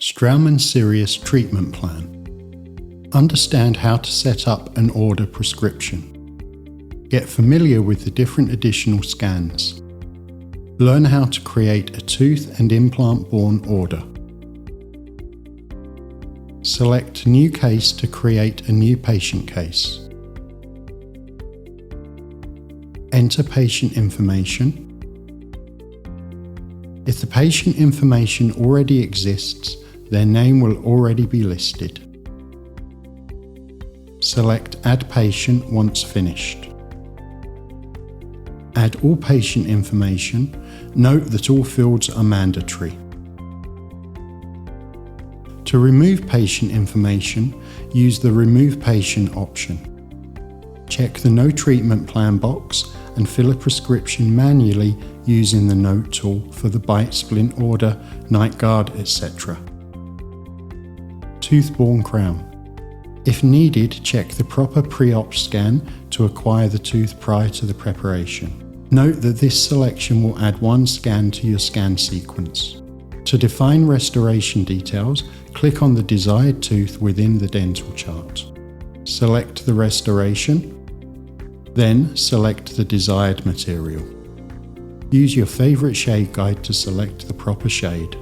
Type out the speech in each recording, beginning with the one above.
Straumann SIRIOS treatment plan. Understand how to set up and order prescription. Get familiar with the different additional scans. Learn how to create a tooth and implant-borne order. Select New Case to create a new patient case. Enter patient information. If the patient information already exists, their name will already be listed. Select Add Patient once finished. Add all patient information. Note that all fields are mandatory. To remove patient information, use the Remove Patient option. Check the No Treatment Plan box and fill a prescription manually using the Note tool for the bite, splint order, night guard, etc. Tooth-borne crown. If needed, check the proper pre-op scan to acquire the tooth prior to the preparation. Note that this selection will add one scan to your scan sequence. To define restoration details, click on the desired tooth within the dental chart. Select the restoration, then select the desired material. Use your favorite shade guide to select the proper shade.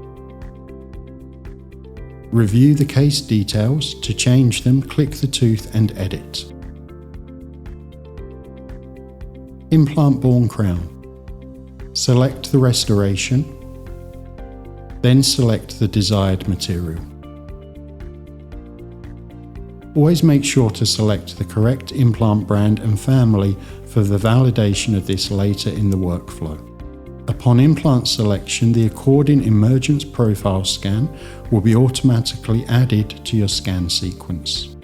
Review the case details. To change them, click the tooth and edit. Implant-borne crown. Select the restoration, then select the desired material. Always make sure to select the correct implant brand and family for the validation of this later in the workflow. Upon implant selection, the according emergence profile scan will be automatically added to your scan sequence.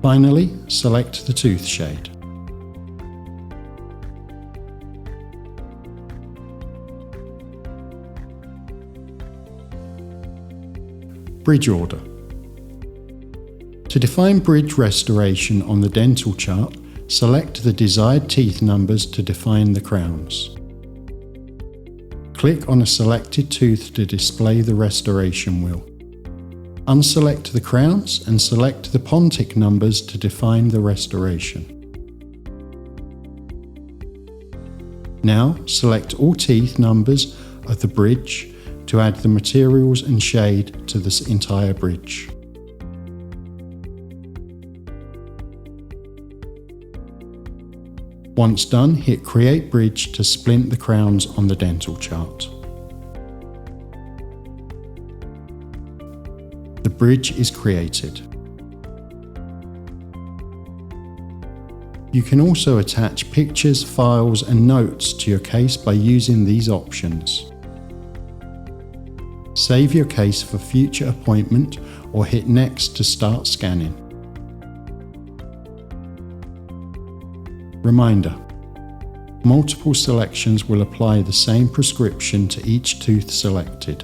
Finally, select the tooth shade. Bridge order. To define bridge restoration on the dental chart, select the desired teeth numbers to define the crowns. Click on a selected tooth to display the restoration wheel. Unselect the crowns and select the Pontic numbers to define the restoration. Now select all teeth numbers of the bridge to add the materials and shade to this entire bridge. Once done, hit Create Bridge to splint the crowns on the dental chart. The bridge is created. You can also attach pictures, files and notes to your case by using these options. Save your case for future appointment or hit Next to start scanning. Reminder: multiple selections will apply the same prescription to each tooth selected.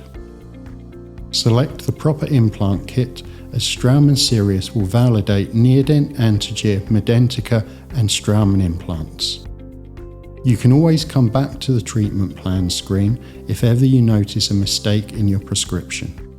Select the proper implant kit, as Straumann SIRIOS will validate Neodent, Antigir, Medentika and Straumann implants. You can always come back to the treatment plan screen if ever you notice a mistake in your prescription.